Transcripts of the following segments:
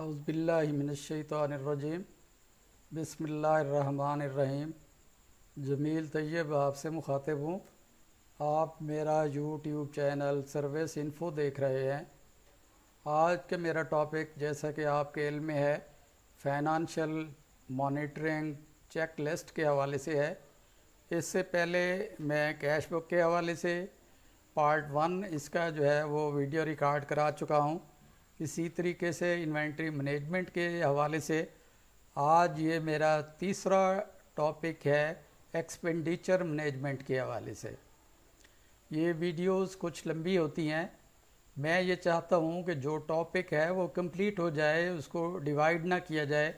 औज़ुबिल्लाहिमिनश्शैतानिर्रजीम बिस्मिल्लाहिर्रहमानिर्रहीम। जमील तैयब आपसे मुखातिब हूँ। आप मेरा यूट्यूब चैनल सर्विस इन्फो देख रहे हैं। आज के मेरा टॉपिक, जैसा कि आपके इल्म में है, फाइनेंशियल मॉनिटरिंग चेक लिस्ट के हवाले से है। इससे पहले मैं कैश बुक के हवाले से पार्ट 1 इसका जो है वो वीडियो रिकॉर्ड करा चुका हूँ। इसी तरीके से इन्वेंट्री मैनेजमेंट के हवाले से आज ये मेरा तीसरा टॉपिक है एक्सपेंडिचर मैनेजमेंट के हवाले से। ये वीडियोस कुछ लंबी होती हैं। मैं ये चाहता हूँ कि जो टॉपिक है वो कंप्लीट हो जाए, उसको डिवाइड ना किया जाए,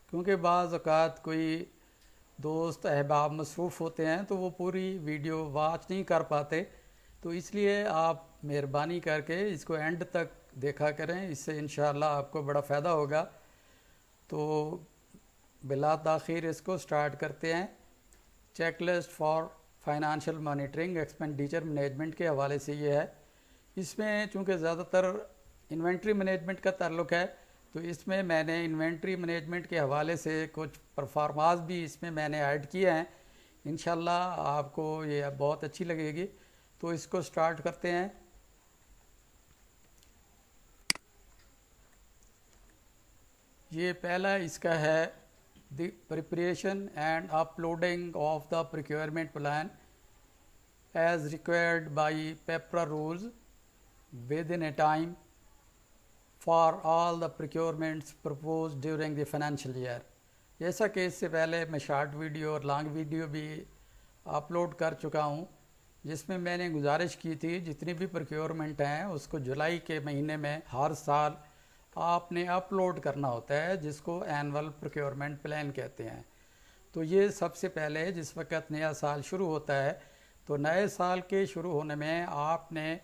क्योंकि बाज़ औक़ात कोई दोस्त अहबाब मसरूफ़ होते हैं तो वो पूरी वीडियो वॉच नहीं कर पाते। तो इसलिए आप मेहरबानी करके इसको एंड तक देखा करें, इससे इंशाअल्लाह आपको बड़ा फ़ायदा होगा। तो बिला ताख़ीर इसको स्टार्ट करते हैं। Checklist for financial monitoring expenditure management के हवाले से ये है। इसमें चूँकि ज़्यादातर इन्वेंट्री मैनेजमेंट का ताल्लुक़ है, तो इसमें मैंने इन्वेंट्री मैनेजमेंट के हवाले से कुछ परफॉर्मास भी इसमें मैंने ऐड किए हैं। इंशाल्लाह आपको ये बहुत अच्छी लगेगी। तो इसको स्टार्ट करते हैं। ये पहला इसका है the preparation and uploading of the procurement plan as required by PEPRA rules within a time for all the procurements propose during the financial year. जैसा कि इससे पहले मैं शॉर्ट वीडियो और लॉन्ग वीडियो भी अपलोड कर चुका हूँ, जिसमें मैंने गुजारिश की थी जितनी भी प्रोक्योरमेंट हैं उसको जुलाई के महीने में हर साल आपने अपलोड करना होता है, जिसको एनुअल प्रोक्योरमेंट प्लान कहते हैं। तो ये सबसे पहले जिस वक्त नया साल शुरू होता है, तो नए साल के शुरू होने में आपने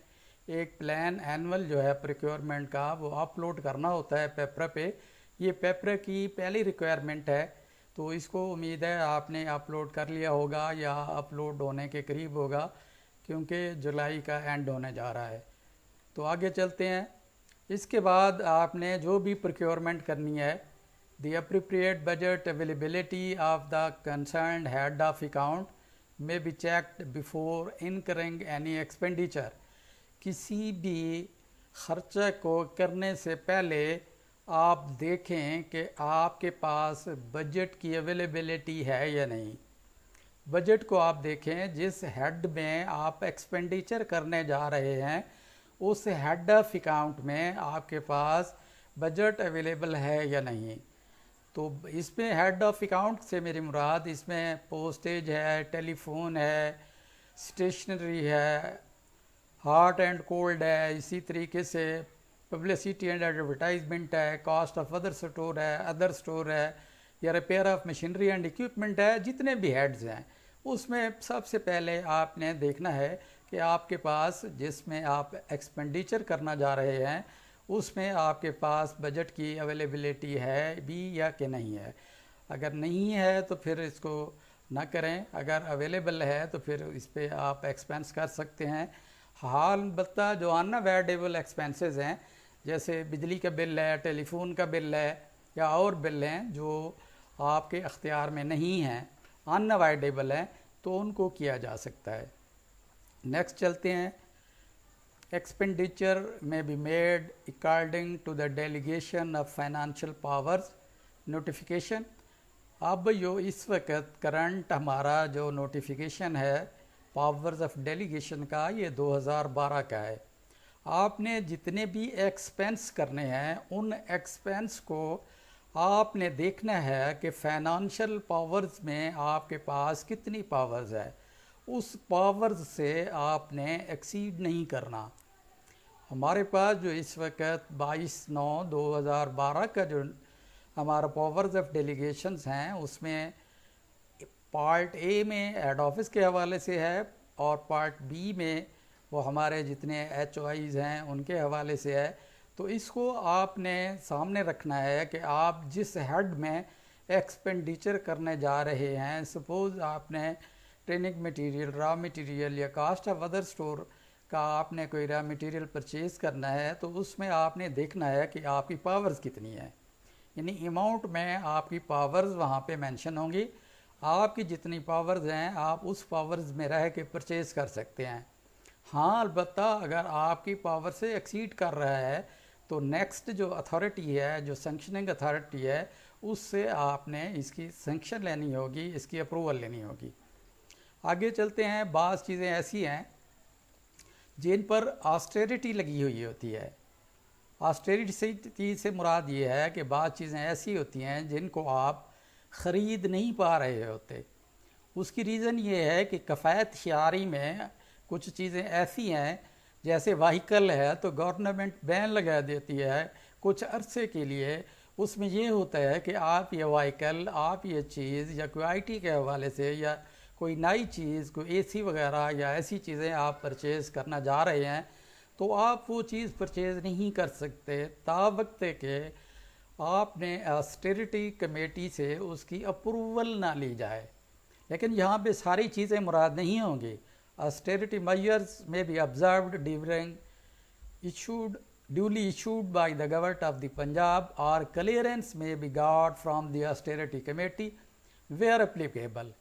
एक प्लान एनुअल जो है प्रोक्योरमेंट का वो अपलोड करना होता है पेपरा पे। ये पेपरा की पहली रिक्वायरमेंट है, तो इसको उम्मीद है आपने अपलोड कर लिया होगा या अपलोड होने के करीब होगा, क्योंकि जुलाई का एंड होने जा रहा है। तो आगे चलते हैं। इसके बाद आपने जो भी प्रोक्योरमेंट करनी है, the appropriate budget availability of the concerned head of account में be checked before incurring any expenditure. किसी भी खर्चे को करने से पहले आप देखें कि आपके पास बजट की अवेलेबिलिटी है या नहीं। बजट को आप देखें, जिस हेड में आप एक्सपेंडिचर करने जा रहे हैं उस हेड ऑफ अकाउंट में आपके पास बजट अवेलेबल है या नहीं। तो इसमें हेड ऑफ अकाउंट से मेरी मुराद इसमें पोस्टेज है, टेलीफोन है, स्टेशनरी है, हॉट एंड कोल्ड है, इसी तरीके से पब्लिसिटी एंड एडवर्टाइजमेंट है, कॉस्ट ऑफ अदर स्टोर है, अदर स्टोर है, या repair of machinery and equipment है। जितने भी हेड्स हैं उसमें सबसे पहले आपने देखना है कि आपके पास जिसमें आप एक्सपेंडिचर करना जा रहे हैं उसमें आपके पास बजट की अवेलेबिलिटी है भी या कि नहीं है। अगर नहीं है तो फिर इसको ना करें, अगर अवेलेबल है तो फिर इस पर आप एक्सपेंस कर सकते हैं। हाल बत्ता जो अनअवॉइडेबल एक्सपेंसेस हैं, जैसे बिजली का बिल है, टेलीफोन का बिल है, या और बिल हैं जो आपके अख्तियार में नहीं हैं, अनअवॉइडेबल हैं, तो उनको किया जा सकता है। नेक्स्ट चलते हैं। Expenditure may be made according to the delegation of financial powers notification. अब जो इस वक्त करंट हमारा जो नोटिफिकेशन है पावर्स ऑफ डेलीगेशन का, ये 2012 का है। आपने जितने भी एक्सपेंस करने हैं उन एक्सपेंस को आपने देखना है कि फाइनेंशियल पावर्स में आपके पास कितनी पावर्स है, उस पावर्स से आपने एक्सीड नहीं करना। हमारे पास जो इस वक्त 22/9/2012 का जो हमारा पावर्स ऑफ डेलीगेशंस हैं उसमें पार्ट ए में हेड ऑफिस के हवाले से है और पार्ट बी में वो हमारे जितने HOIs हैं उनके हवाले से है। तो इसको आपने सामने रखना है कि आप जिस हेड में एक्सपेंडिचर करने जा रहे हैं, सपोज़ आपने ट्रेनिंग मटेरियल, रॉ मटेरियल या कास्ट ऑफ अदर स्टोर का आपने कोई रॉ मटेरियल परचेज़ करना है, तो उसमें आपने देखना है कि आपकी पावर्स कितनी है। यानी अमाउंट में आपकी पावर्स वहाँ पे मेंशन होंगी। आपकी जितनी पावर्स हैं आप उस पावर्स में रह के परचेज़ कर सकते हैं। हाँ, अलबत्ता अगर आपकी पावर से एक्सीड कर रहा है तो नेक्स्ट जो अथॉरिटी है, जो सैंक्शनिंग अथॉरिटी है, उससे आपने इसकी सैंक्शन लेनी होगी, इसकी अप्रूवल लेनी होगी। आगे चलते हैं। बाज़ चीज़ें ऐसी हैं जिन पर ऑस्टेरिटी लगी हुई होती है। ऑस्टेरिटी से मुराद ये है कि बाज़ चीज़ें ऐसी होती हैं जिनको आप ख़रीद नहीं पा रहे होते। उसकी रीज़न ये है कि कफ़ायत ख्यारी में कुछ चीज़ें ऐसी हैं, जैसे वाहीकल है तो गवर्नमेंट बैन लगा देती है कुछ अरसे के लिए। उसमें ये होता है कि आप ये वाहीकल, आप ये चीज़ या कोई आईटी के हवाले से या कोई नई चीज़, कोई एसी वगैरह या ऐसी चीज़ें आप परचेज़ करना जा रहे हैं तो आप वो चीज़ परचेज़ नहीं कर सकते तावक्त के आपने ऑस्टेरिटी कमेटी से उसकी अप्रूवल ना ली जाए। लेकिन यहाँ पे सारी चीज़ें मुराद नहीं होंगी। ऑस्टेरिटी मेजर्स में B observed during duly issued by the government of the Punjab or clearance may be got from the austerity committee where applicable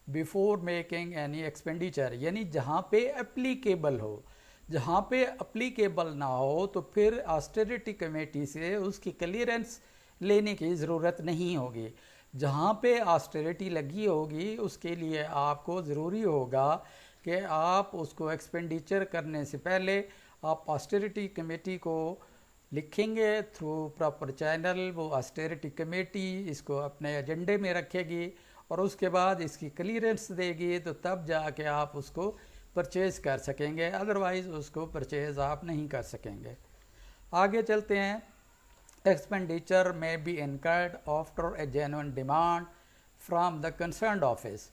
before making any expenditure। यानी जहाँ पे एप्लीकेबल हो, जहाँ पे अप्लीकेबल ना हो तो फिर ऑस्टेरिटी कमेटी से उसकी क्लियरेंस लेने की ज़रूरत नहीं होगी। जहाँ पे ऑस्टेरिटी लगी होगी उसके लिए आपको ज़रूरी होगा कि आप उसको एक्सपेंडिचर करने से पहले आप ऑस्टेरिटी कमेटी को लिखेंगे थ्रू प्रॉपर चैनल। वो ऑस्टेरिटी कमेटी इसको अपने एजेंडे में रखेगी और उसके बाद इसकी क्लियरेंस देगी, तो तब जाके आप उसको परचेज़ कर सकेंगे, अदरवाइज़ उसको परचेज़ आप नहीं कर सकेंगे। आगे चलते हैं। Expenditure may be incurred after a genuine demand from the concerned office.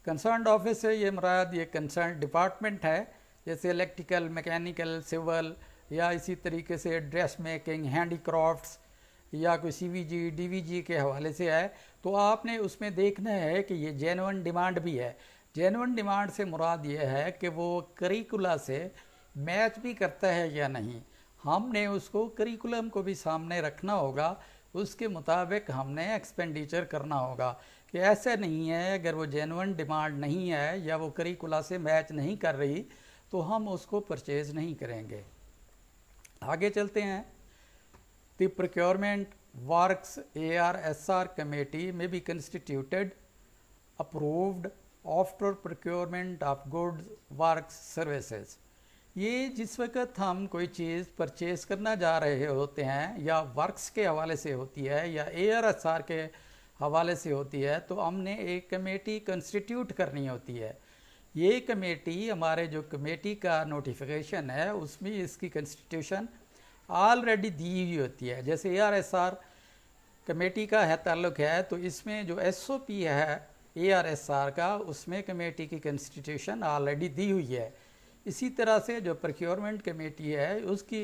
Concerned office से ये मुराद ये कंसर्न डिपार्टमेंट है, जैसे इलेक्ट्रिकल, मैकेनिकल, सिविल या इसी तरीके से ड्रेस मेकिंग, हैंडीक्राफ्ट्स या कोई सीवीजी, डीवीजी के हवाले से है। तो आपने उसमें देखना है कि ये जेन्युइन डिमांड भी है। जेन्युइन डिमांड से मुराद ये है कि वो करिकुला से मैच भी करता है या नहीं। हमने उसको करिकुलम को भी सामने रखना होगा, उसके मुताबिक हमने एक्सपेंडिचर करना होगा कि ऐसा नहीं है अगर वो जेन्युइन डिमांड नहीं है या वो करिकुला से मैच नहीं कर रही तो हम उसको परचेज़ नहीं करेंगे। आगे चलते हैं। The procurement works ARSR committee में be constituted approved after procurement of goods, works, services. ये जिस वक्त हम कोई चीज़ परचेज़ करना जा रहे होते हैं या वर्क्स के हवाले से होती है या ARSR के हवाले से होती है तो हमने एक कमेटी कंस्टिट्यूट करनी होती है। ये कमेटी, हमारे जो कमेटी का नोटिफिकेशन है उसमें इसकी कंस्टिट्यूशन ऑलरेडी दी हुई होती है। जैसे ARSR कमेटी का है ताल्लुक़ है तो इसमें जो SOP है ARSR का, उसमें कमेटी की कंस्टिट्यूशन ऑलरेडी दी हुई है। इसी तरह से जो प्रोक्योरमेंट कमेटी है उसकी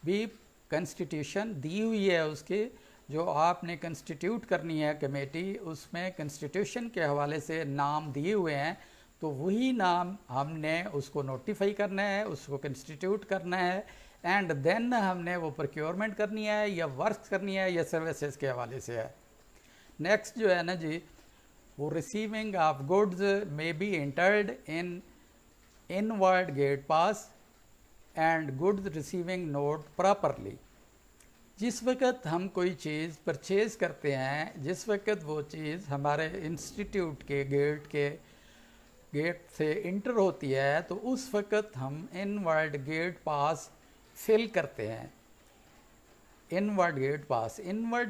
भी कंस्टिट्यूशन दी हुई है। उसके जो आपने कंस्टिट्यूट करनी है कमेटी, उसमें कंस्टिट्यूशन के हवाले से नाम दिए हुए हैं, तो वही नाम हमने उसको नोटिफाई करना है, उसको कंस्टिट्यूट करना है एंड देन हमने वो प्रोक्योरमेंट करनी है या वर्क करनी है या सर्विसेज के हवाले से है। नेक्स्ट जो है ना जी, वो receiving of goods may be entered in inward gate pass and goods receiving note properly. जिस वक्त हम कोई चीज़ परचेज़ करते हैं, जिस वक्त वो चीज़ हमारे इंस्टीट्यूट के गेट से इंटर होती है तो उस वक्त हम इनवर्ड गेट पास फिल करते हैं। इनवर्ड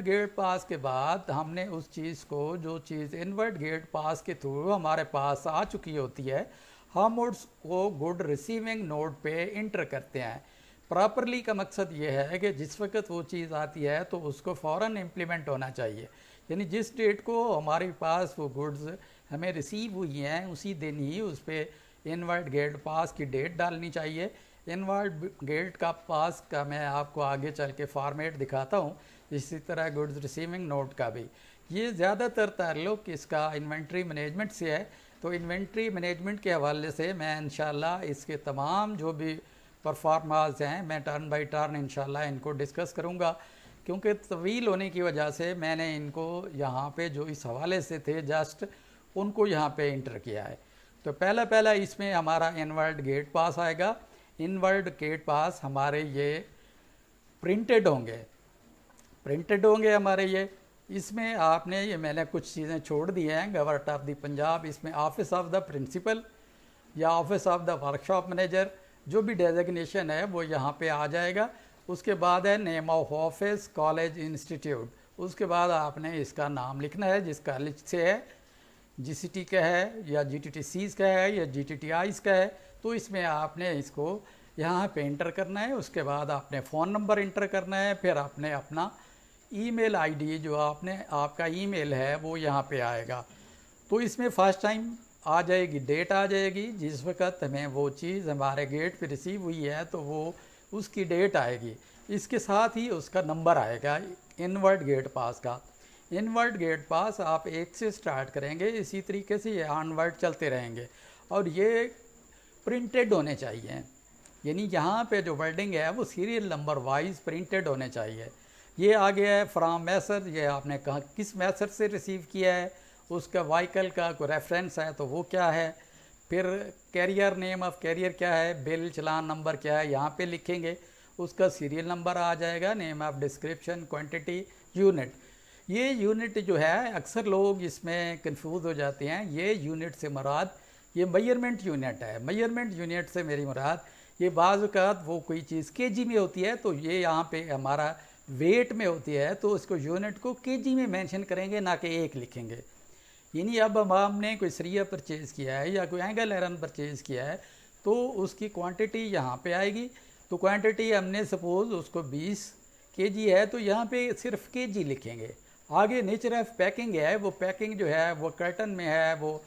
गेट पास के बाद हमने उस चीज़ को, जो चीज़ इनवर्ड गेट पास के थ्रू हमारे पास आ चुकी होती है, हम उसको गुड रिसीविंग नोट पे इंटर करते हैं। प्रॉपरली का मकसद ये है कि जिस वक्त वो चीज़ आती है तो उसको फ़ौरन इम्प्लीमेंट होना चाहिए। यानी जिस डेट को हमारे पास वो गुड्स हमें रिसीव हुई हैं उसी दिन ही उस पर इनवर्ड गेट पास की डेट डालनी चाहिए। इनवर्ड गेट का पास का मैं आपको आगे चल के फॉर्मेट दिखाता हूँ। इसी तरह गुड्स रिसीविंग नोट का भी ये ज़्यादातर ताल्लुक़ इसका इन्वेंट्री मैनेजमेंट से है। तो इन्वेंट्री मैनेजमेंट के हवाले से मैं इंशाल्लाह इसके तमाम जो भी परफॉर्मास हैं मैं टर्न बाई टर्न इंशाल्लाह इनको डिस्कस करूँगा क्योंकि तवील होने की वजह से मैंने इनको यहाँ पे जो इस हवाले से थे जस्ट उनको यहाँ पे इंटर किया है। तो पहला इसमें हमारा इनवर्ड गेट पास आएगा। इनवर्ड गेट पास हमारे ये प्रिंटेड होंगे हमारे ये। इसमें आपने ये मैंने कुछ चीज़ें छोड़ दी हैं। गवर्नमेंट ऑफ द पंजाब, इसमें ऑफिस ऑफ द प्रिंसिपल या office of the workshop manager, जो भी डेजिग्नेशन है वो यहाँ पे आ जाएगा। उसके बाद है name of office, college, institute. उसके बाद आपने इसका नाम लिखना है जिस कॉलेज से है, जीसीटी का है या जीटीटीसीज का है या जीटीटीआईज का है। तो इसमें आपने इसको यहाँ पे इंटर करना है। उसके बाद आपने फ़ोन नंबर इंटर करना है। फिर आपने अपना ईमेल आईडी जो आपका ईमेल है वो यहाँ पे आएगा। तो इसमें फर्स्ट टाइम आ जाएगी, डेट आ जाएगी जिस वक्त हमें वो चीज़ हमारे गेट पे रिसीव हुई है, तो वो उसकी डेट आएगी। इसके साथ ही उसका नंबर आएगा इनवर्ड गेट पास का। इनवर्ड गेट पास आप 1 से स्टार्ट करेंगे, इसी तरीके से ये ऑनवर्ड चलते रहेंगे और ये प्रिंटेड होने चाहिए। यानी यहाँ पे जो वर्डिंग है वो सीरियल नंबर वाइज प्रिंटेड होने चाहिए। ये आ गया है फ्रॉम मैसेज, ये आपने कहा किस मैसेज से रिसीव किया है, उसका व्हीकल का कोई रेफरेंस है तो वो क्या है। फिर कैरियर, नेम ऑफ कैरियर क्या है, बिल चलान नंबर क्या है, यहाँ पे लिखेंगे। उसका सीरियल नंबर आ जाएगा, name of description, quantity, unit. ये यूनिट जो है अक्सर लोग इसमें कंफ्यूज हो जाते हैं। ये यूनिट से मुराद ये मेजरमेंट यूनिट है। मेजरमेंट यूनिट से मेरी मुराद ये बाज़ औक़ात वो कोई चीज़ केजी में होती है तो ये यहाँ पे हमारा वेट में होती है, तो इसको यूनिट को केजी में मेंशन करेंगे, ना कि 1 लिखेंगे। यानी अब हमने कोई सरिया परचेज़ किया है या कोई एंगल आयरन परचेज़ किया है तो उसकी क्वांटिटी यहाँ पे आएगी। तो क्वांटिटी हमने सपोज़ उसको 20 केजी है तो यहाँ पे सिर्फ केजी लिखेंगे। आगे नेचर ऑफ पैकिंग है, वो पैकिंग जो है वो कर्टन में है, वो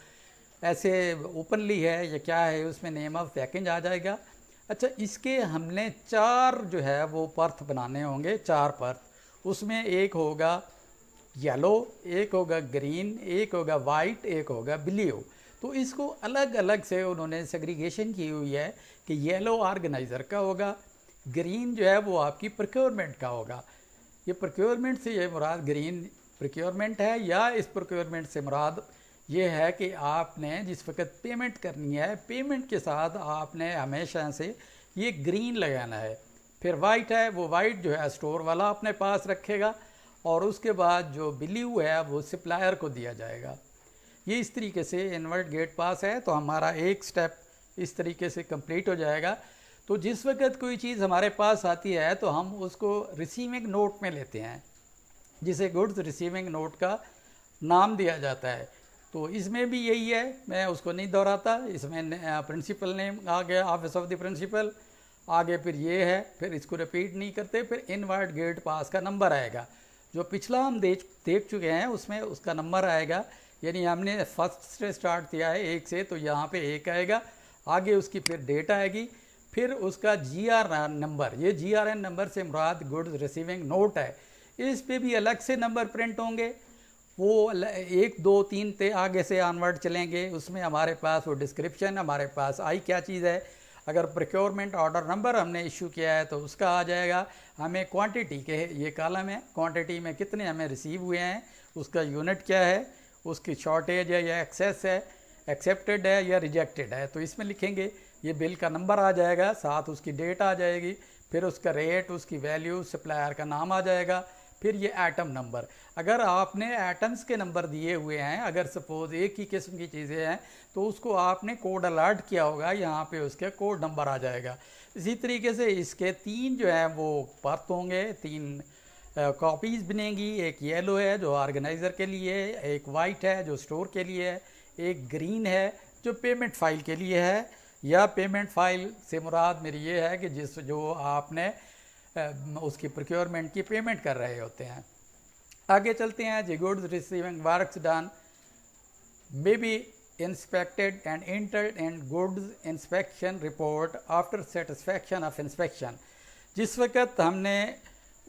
ऐसे ओपनली है या क्या है, उसमें नेम ऑफ पैकिंग आ जाएगा। अच्छा, इसके हमने 4 जो है वो पर्थ बनाने होंगे, 4 पर्थ। उसमें एक होगा येलो, एक होगा ग्रीन, एक होगा वाइट, एक होगा ब्लू। तो इसको अलग अलग से उन्होंने सेग्रीगेशन की हुई है कि येलो ऑर्गेनाइज़र का होगा, ग्रीन जो है वो आपकी प्रोक्योरमेंट का होगा। ये प्रोक्योरमेंट से ये मुराद ग्रीन प्रोक्योरमेंट है, या इस प्रोक्योरमेंट से मुराद ये है कि आपने जिस वक्त पेमेंट करनी है, पेमेंट के साथ आपने हमेशा से ये ग्रीन लगाना है। फिर वाइट है, वो वाइट जो है स्टोर वाला अपने पास रखेगा, और उसके बाद जो ब्लू है वो सप्लायर को दिया जाएगा। ये इस तरीके से इनवर्ट गेट पास है। तो हमारा एक स्टेप इस तरीके से कंप्लीट हो जाएगा। तो जिस वक्त कोई चीज़ हमारे पास आती है तो हम उसको रिसीविंग नोट में लेते हैं, जिसे गुड्स रिसीविंग नोट का नाम दिया जाता है। तो इसमें भी यही है, मैं उसको नहीं दोहराता। इसमें प्रिंसिपल नेम आ गया, ऑफिस ऑफ द प्रिंसिपल आगे, फिर ये है, फिर इसको रिपीट नहीं करते। फिर इनवर्ट गेट पास का नंबर आएगा, जो पिछला हम देख चुके हैं उसमें उसका नंबर आएगा। यानी हमने फर्स्ट से स्टार्ट किया है 1 से, तो यहाँ पे 1 आएगा, आगे उसकी फिर डेट आएगी, फिर उसका GRN नंबर। ये GRN नंबर से मुराद गुड्स रिसीविंग नोट है। इस पे भी अलग से नंबर प्रिंट होंगे, वो 1, 2, 3 ते आगे से ऑनवर्ड चलेंगे। उसमें हमारे पास वो डिस्क्रिप्शन, हमारे पास आई क्या चीज़ है, अगर प्रोक्योरमेंट ऑर्डर नंबर हमने इशू किया है तो उसका आ जाएगा। हमें क्वांटिटी के ये कॉलम है, क्वांटिटी में कितने हमें रिसीव हुए हैं, उसका यूनिट क्या है, उसकी शॉर्टेज है या एक्सेस है, एक्सेप्टेड है या रिजेक्टेड है, तो इसमें लिखेंगे। ये बिल का नंबर आ जाएगा, साथ उसकी डेट आ जाएगी, फिर उसका रेट, उसकी वैल्यू, सप्लायर का नाम आ जाएगा, फिर ये एटम नंबर। अगर आपने एटम्स के नंबर दिए हुए हैं, अगर सपोज एक ही किस्म की चीज़ें हैं तो उसको आपने कोड अलर्ट किया होगा, यहाँ पे उसके कोड नंबर आ जाएगा। इसी तरीके से इसके 3 जो हैं वो पर्थ होंगे, 3 कॉपीज़ बनेंगी। एक येलो है जो ऑर्गेनाइज़र के लिए है, एक वाइट है जो स्टोर के लिए है, एक ग्रीन है जो पेमेंट फ़ाइल के लिए है। या पेमेंट फ़ाइल से मुराद मेरी ये है कि जो आपने उसकी प्रोक्योरमेंट की पेमेंट कर रहे होते हैं। आगे चलते हैं। The goods receiving works done may be inspected and entered in goods inspection report after satisfaction of inspection. जिस वक्त हमने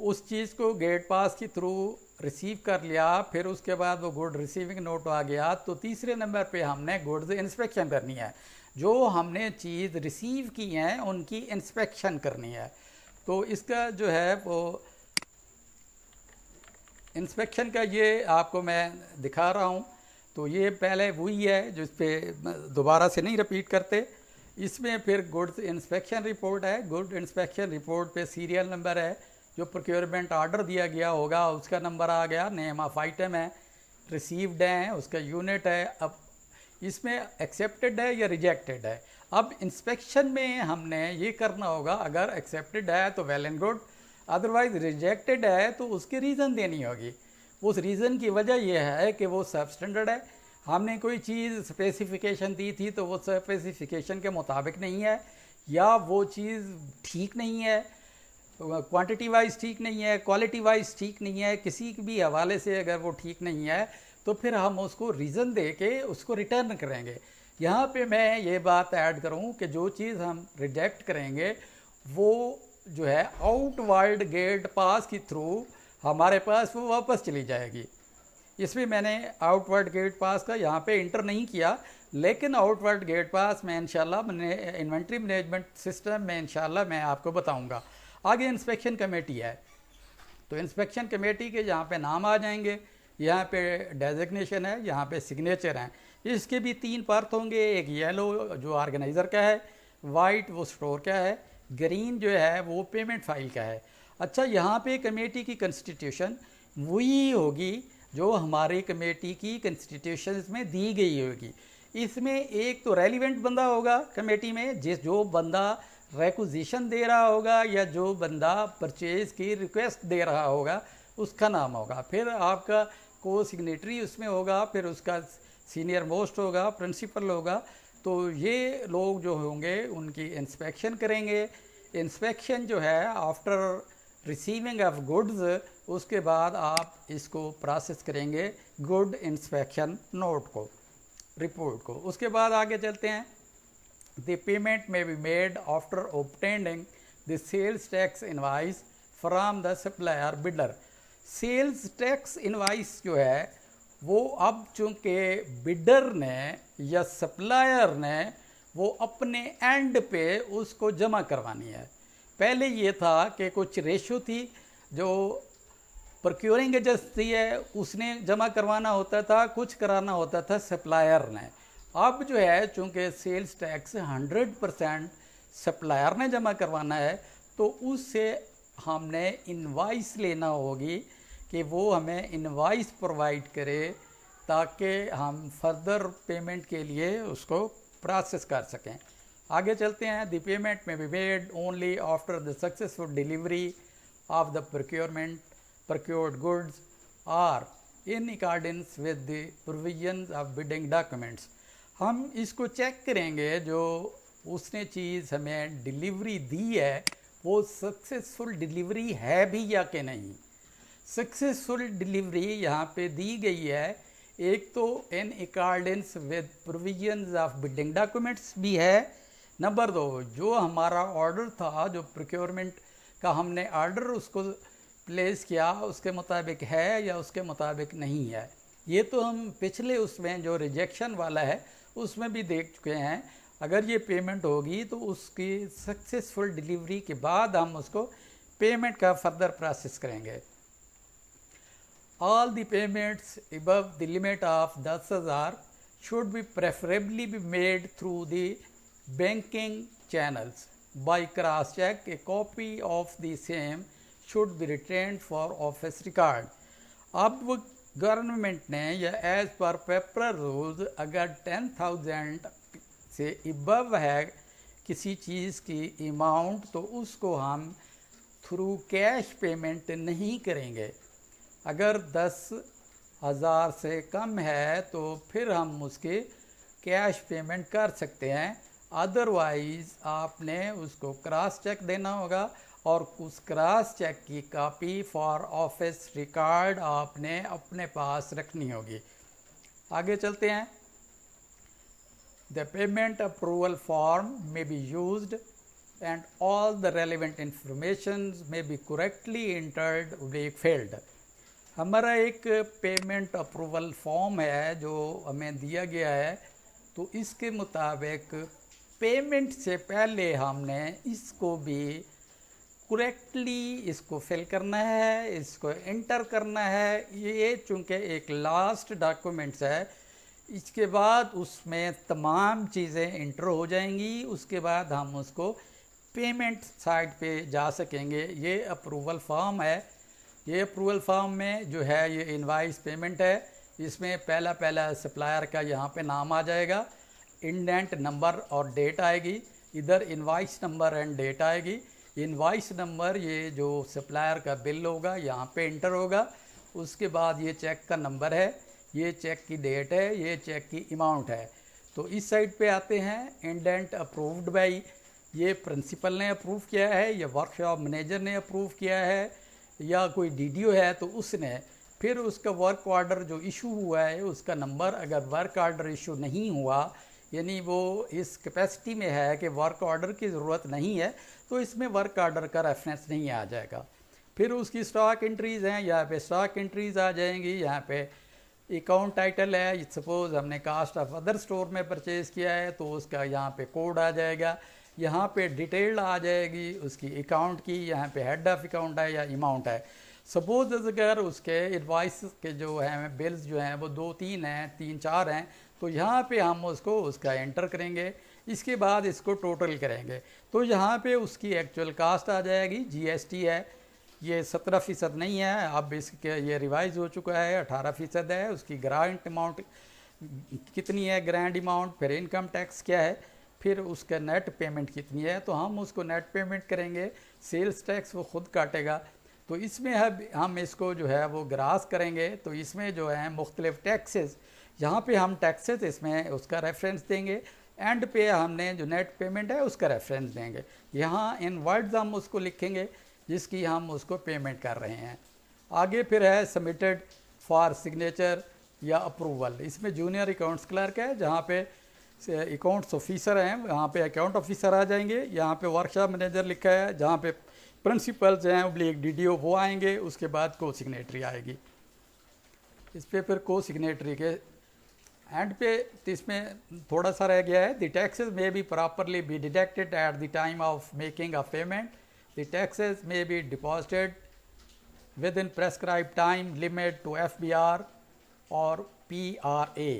उस चीज़ को गेट पास के थ्रू रिसीव कर लिया, फिर उसके बाद वो गुड रिसीविंग नोट आ गया, तो तीसरे नंबर पे हमने गुड्स इंस्पेक्शन करनी है। जो हमने चीज़ रिसीव की हैं उनकी इंस्पेक्शन करनी है। तो इसका जो है वो इंस्पेक्शन का ये आपको मैं दिखा रहा हूँ। तो ये पहले वही है जो इस पर दोबारा से नहीं रिपीट करते। इसमें फिर गुड्स इंस्पेक्शन रिपोर्ट है। गुड इंस्पेक्शन रिपोर्ट पे सीरियल नंबर है, जो प्रोक्योरमेंट ऑर्डर दिया गया होगा उसका नंबर आ गया, नेम ऑफ आइटम है, रिसीव्ड है, उसका यूनिट है। अब इसमें एक्सेप्टेड है या रिजेक्टेड है। अब इंस्पेक्शन में हमने ये करना होगा, अगर एक्सेप्टेड है तो well and good, otherwise rejected है तो उसकी रीज़न देनी होगी। उस रीज़न की वजह यह है कि वो सब स्टैंडर्ड है, हमने कोई चीज़ स्पेसिफिकेशन दी थी तो वो स्पेसिफिकेशन के मुताबिक नहीं है, या वो चीज़ ठीक नहीं है, क्वांटिटी वाइज ठीक नहीं है, क्वालिटी वाइज ठीक नहीं है, किसी भी हवाले से अगर वो ठीक नहीं है तो फिर हम उसको रीज़न दे के उसको रिटर्न करेंगे। यहाँ पे मैं ये बात ऐड करूँ कि जो चीज़ हम रिजेक्ट करेंगे वो जो है आउटवर्ड गेट पास के थ्रू हमारे पास वो वापस चली जाएगी। इसमें मैंने आउटवर्ड गेट पास का यहाँ पे इंटर नहीं किया, लेकिन आउटवर्ड गेट पास में इंशाल्लाह मैंने इन्वेंट्री मैनेजमेंट सिस्टम में इंशाल्लाह मैं आपको बताऊँगा। आगे इंस्पेक्शन कमेटी है, तो इंस्पेक्शन कमेटी के यहाँ पे नाम आ जाएंगे, यहाँ पे डेजिग्नेशन है, यहाँ पे सिग्नेचर हैं। इसके भी 3 पार्ट होंगे, एक येलो जो ऑर्गेनाइज़र का है, वाइट वो स्टोर का है, ग्रीन जो है वो पेमेंट फाइल का है। अच्छा, यहाँ पे कमेटी की कंस्टिट्यूशन वही होगी जो हमारी कमेटी की कंस्टिट्यूशन में दी गई होगी। इसमें एक तो रेलिवेंट बंदा होगा कमेटी में, जो बंदा रेक्विजिशन दे रहा होगा या जो बंदा परचेज़ की रिक्वेस्ट दे रहा होगा उसका नाम होगा। फिर आपका को सिग्नेटरी उसमें होगा, फिर उसका सीनियर मोस्ट होगा, प्रिंसिपल होगा। तो ये लोग जो होंगे उनकी इंस्पेक्शन करेंगे। इंस्पेक्शन जो है आफ्टर रिसीविंग ऑफ गुड्स, उसके बाद आप इसको प्रोसेस करेंगे गुड इंस्पेक्शन नोट को, रिपोर्ट को। उसके बाद आगे चलते हैं। The payment may be made after obtaining the sales tax invoice from the supplier bidder. Sales tax invoice जो है वो अब चूँकि बिडर ने या सप्लायर ने वो अपने एंड पे उसको जमा करवानी है। पहले ये था कि कुछ रेशो थी जो प्रोक्योरिंग एजेंसी है उसने जमा करवाना होता था, कुछ कराना होता था सप्लायर ने। अब जो है चूँकि सेल्स टैक्स 100% सप्लायर ने जमा करवाना है, तो उससे हमने इनवाइस लेना होगी कि वो हमें इनवाइस प्रोवाइड करे ताकि हम फर्दर पेमेंट के लिए उसको प्रोसेस कर सकें। आगे चलते हैं। The payment may be made only after the successful delivery of the procured goods or in accordance with the provisions of bidding documents। हम इसको चेक करेंगे जो उसने चीज़ हमें डिलीवरी दी है वो सक्सेसफुल डिलीवरी है भी या कि नहीं। सक्सेसफुल डिलीवरी यहाँ पे दी गई है, एक तो in accordance with provisions of bidding documents भी है। नंबर 2, जो हमारा ऑर्डर था, जो प्रोक्योरमेंट का हमने ऑर्डर उसको प्लेस किया उसके मुताबिक है या उसके मुताबिक नहीं है। ये तो हम पिछले उसमें जो रिजेक्शन वाला है उसमें भी देख चुके हैं। अगर ये पेमेंट होगी तो उसकी सक्सेसफुल डिलीवरी के बाद हम उसको पेमेंट का फर्दर प्रोसेस करेंगे। All the payments above the limit of 10,000 should be preferably be made through the banking channels. By cross-check, a copy of the same should be retained for office record. अब government ने या as per paper rules अगर 10,000 से above है किसी चीज़ की amount तो उसको हम थ्रू कैश पेमेंट नहीं करेंगे। अगर 10,000 से कम है तो फिर हम उसके कैश पेमेंट कर सकते हैं, अदरवाइज़ आपने उसको क्रॉस चेक देना होगा और उस क्रॉस चेक की कॉपी फॉर ऑफिस रिकॉर्ड आपने अपने पास रखनी होगी। आगे चलते हैं। द पेमेंट अप्रूवल फॉर्म में be used and all the relevant information में बी करेक्टली इंटर्ड वे फील्ड। हमारा एक पेमेंट अप्रूवल फॉर्म है जो हमें दिया गया है, तो इसके मुताबिक पेमेंट से पहले हमने इसको भी करेक्टली इसको फिल करना है, इसको इंटर करना है। ये चूँकि एक लास्ट डॉक्यूमेंट्स है, इसके बाद उसमें तमाम चीज़ें इंटर हो जाएंगी। उसके बाद हम उसको पेमेंट साइड पे जा सकेंगे। ये अप्रूवल फॉर्म है। ये अप्रूवल फॉर्म में जो है ये इनवाइस पेमेंट है। इसमें पहला सप्लायर का यहाँ पे नाम आ जाएगा, इंडेंट नंबर और डेट आएगी। इधर इनवाइस नंबर एंड डेट आएगी। इनवाइस नंबर ये जो सप्लायर का बिल होगा यहाँ पे इंटर होगा। उसके बाद ये चेक का नंबर है, ये चेक की डेट है, ये चेक की अमाउंट है। तो इस साइड पे आते हैं, इंडेंट अप्रूव्ड बाई, ये प्रिंसिपल ने अप्रूव किया है या वर्कशॉप मैनेजर ने अप्रूव किया है या कोई डीडीओ है तो उसने। फिर उसका वर्क ऑर्डर जो इशू हुआ है उसका नंबर, अगर वर्क ऑर्डर इशू नहीं हुआ यानी वो इस कैपेसिटी में है कि वर्क ऑर्डर की ज़रूरत नहीं है, तो इसमें वर्क ऑर्डर का रेफरेंस नहीं आ जाएगा। फिर उसकी स्टॉक एंट्रीज़ हैं, यहाँ पे स्टॉक एंट्रीज़ आ जाएंगी। यहाँ पे अकाउंट टाइटल है, सपोज़ हमने कास्ट ऑफ अदर स्टोर में परचेज़ किया है तो उसका यहाँ पे कोड आ जाएगा। यहाँ पे डिटेल आ जाएगी उसकी अकाउंट की, यहाँ पे हेड ऑफ अकाउंट है या अमाउंट है। सपोज अगर उसके इनवॉइस के जो हैं बिल्स जो हैं वो 2-3 हैं, 3-4 हैं, तो यहाँ पे हम उसका एंटर करेंगे। इसके बाद इसको टोटल करेंगे तो यहाँ पे उसकी एक्चुअल कास्ट आ जाएगी। जीएसटी है, ये 17% नहीं है, अब इसके ये रिवाइज हो चुका है, 18% है। उसकी ग्रांट अमाउंट कितनी है, ग्रैंड अमाउंट, फिर इनकम टैक्स क्या है, फिर उसका नेट पेमेंट कितनी है, तो हम उसको नेट पेमेंट करेंगे। सेल्स टैक्स वो खुद काटेगा। तो इसमें हम इसको जो है वो ग्रास करेंगे। तो इसमें जो है मुख्तलिफ टैक्सेस, यहाँ पे हम टैक्सेस इसमें उसका रेफरेंस देंगे। एंड पे हमने जो नेट पेमेंट है उसका रेफरेंस देंगे। यहाँ इन वर्ड्स हम उसको लिखेंगे जिसकी हम उसको पेमेंट कर रहे हैं। आगे फिर है सबमिटेड फॉर सिग्नेचर या अप्रूवल। इसमें जूनियर अकाउंट्स क्लर्क है, जहाँ पे अकाउंट्स ऑफिसर हैं वहाँ पे अकाउंट ऑफिसर आ जाएंगे। यहाँ पे वर्कशॉप मैनेजर लिखा है, जहाँ पे प्रिंसिपल्स हैं ओब्लिक डीडीओ वो आएंगे। उसके बाद को सिग्नेटरी आएगी। इस पे फिर को सिग्नेटरी के एंड पे इसमें थोड़ा सा रह गया है, the taxes may be properly be deducted at the time of making a payment, the taxes may be deposited within prescribed time limit to FBR और पीआरए।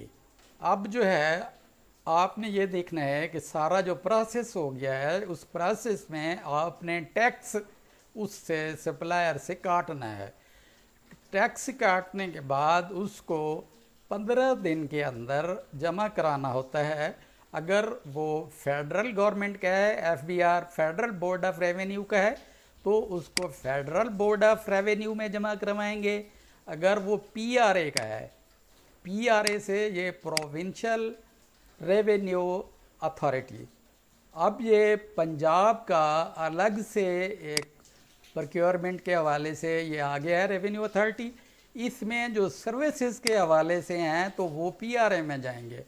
अब जो है आपने ये देखना है कि सारा जो प्रोसेस हो गया है उस प्रोसेस में आपने टैक्स उससे सप्लायर से काटना है। टैक्स काटने के बाद उसको 15 दिन के अंदर जमा कराना होता है। अगर वो फेडरल गवर्नमेंट का है, FBR federal board of revenue का है, तो उसको फेडरल बोर्ड ऑफ रेवेन्यू में जमा करवाएंगे। अगर वो पीआरए का है, पीआरए से ये प्रोविंशियल रेवेन्यू अथॉरिटी। अब ये पंजाब का अलग से एक प्रोक्योरमेंट के हवाले से ये आ गया है रेवेन्यू अथॉरिटी। इसमें जो सर्विसेज के हवाले से हैं तो वो पीआरए में जाएंगे।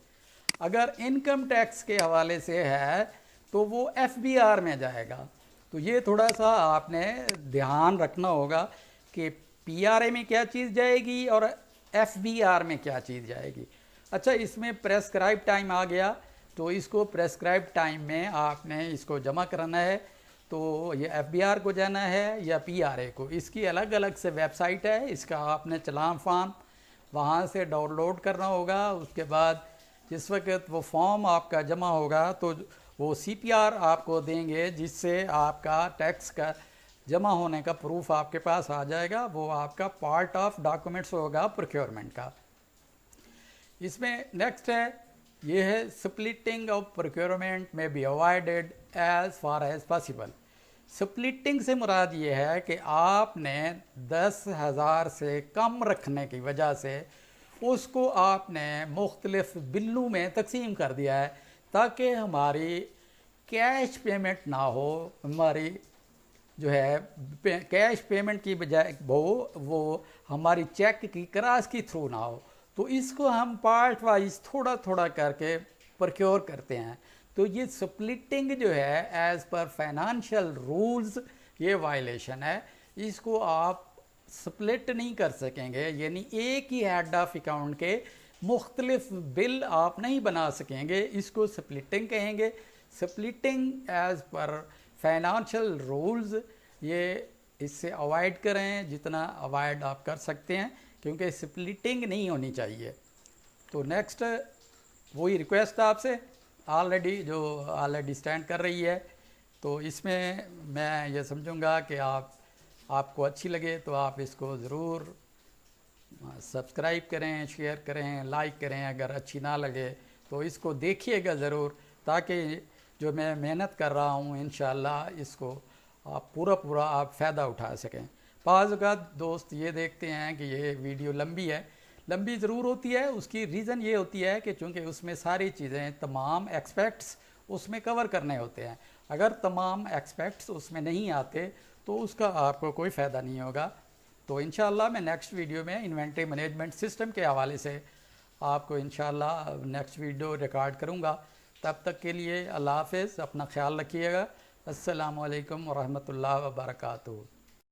अगर इनकम टैक्स के हवाले से है तो वो एफबीआर में जाएगा। तो ये थोड़ा सा आपने ध्यान रखना होगा कि पीआरए में क्या चीज़ जाएगी और एफबीआर में क्या चीज़ जाएगी। अच्छा, इसमें प्रेस्क्राइब टाइम आ गया, तो इसको प्रेस्क्राइब टाइम में आपने इसको जमा कराना है। तो ये एफबीआर को जाना है या पीआरए को, इसकी अलग अलग से वेबसाइट है। इसका आपने चलान फॉर्म वहाँ से डाउनलोड करना होगा। उसके बाद जिस वक्त वो फॉर्म आपका जमा होगा तो वो सीपीआर आपको देंगे, जिससे आपका टैक्स का जमा होने का प्रूफ आपके पास आ जाएगा। वो आपका पार्ट ऑफ डॉक्यूमेंट्स होगा प्रोक्योरमेंट का। इसमें नेक्स्ट है, ये है splitting of procurement may be avoided as far as possible. Splitting से मुराद ये है कि आपने 10,000 से कम रखने की वजह से उसको आपने मुख्तलिफ बिल्लों में तकसीम कर दिया है, ताकि हमारी कैश पेमेंट ना हो। हमारी जो है कैश पेमेंट की बजाय वो हमारी चेक की क्रॉस के थ्रू ना हो। तो इसको हम पार्ट वाइज थोड़ा थोड़ा करके प्रोक्योर करते हैं। तो ये स्प्लिटिंग जो है एज़ पर फाइनेंशियल रूल्स ये वायलेशन है। इसको आप स्प्लिट नहीं कर सकेंगे, यानी एक ही हेड ऑफ अकाउंट के मुख्तलिफ बिल आप नहीं बना सकेंगे। इसको स्प्लिटिंग कहेंगे। Splitting as per financial rules ये इससे अवॉइड करें, जितना अवॉइड आप कर सकते हैं, क्योंकि स्प्लिटिंग नहीं होनी चाहिए। तो नेक्स्ट वही रिक्वेस्ट आपसे ऑलरेडी स्टैंड कर रही है, तो इसमें मैं ये समझूंगा कि आपको अच्छी लगे तो आप इसको ज़रूर सब्सक्राइब करें, शेयर करें, लाइक करें। अगर अच्छी ना लगे तो इसको देखिएगा ज़रूर, ताकि जो मैं मेहनत कर रहा हूँ इंशाअल्लाह इसको आप पूरा आप फ़ायदा उठा सकें। बाज़ औक़ात दोस्त ये देखते हैं कि ये वीडियो लंबी है, लंबी ज़रूर होती है। उसकी रीज़न ये होती है कि चूँकि उसमें सारी चीज़ें, तमाम एक्सपेक्ट्स उसमें कवर करने होते हैं। अगर तमाम एक्सपेक्ट्स उसमें नहीं आते तो उसका आपको कोई फ़ायदा नहीं होगा। तो इंशाअल्लाह मैं नेक्स्ट वीडियो में इन्वेंटरी मैनेजमेंट सिस्टम के हवाले से आपको इंशाअल्लाह नेक्स्ट वीडियो रिकॉर्ड करूँगा। तब तक के लिए अल्लाह हाफ़िज़, अपना ख्याल रखिएगा। अस्सलामु अलैकुम वरहमतुल्लाहि वबरकातुहू।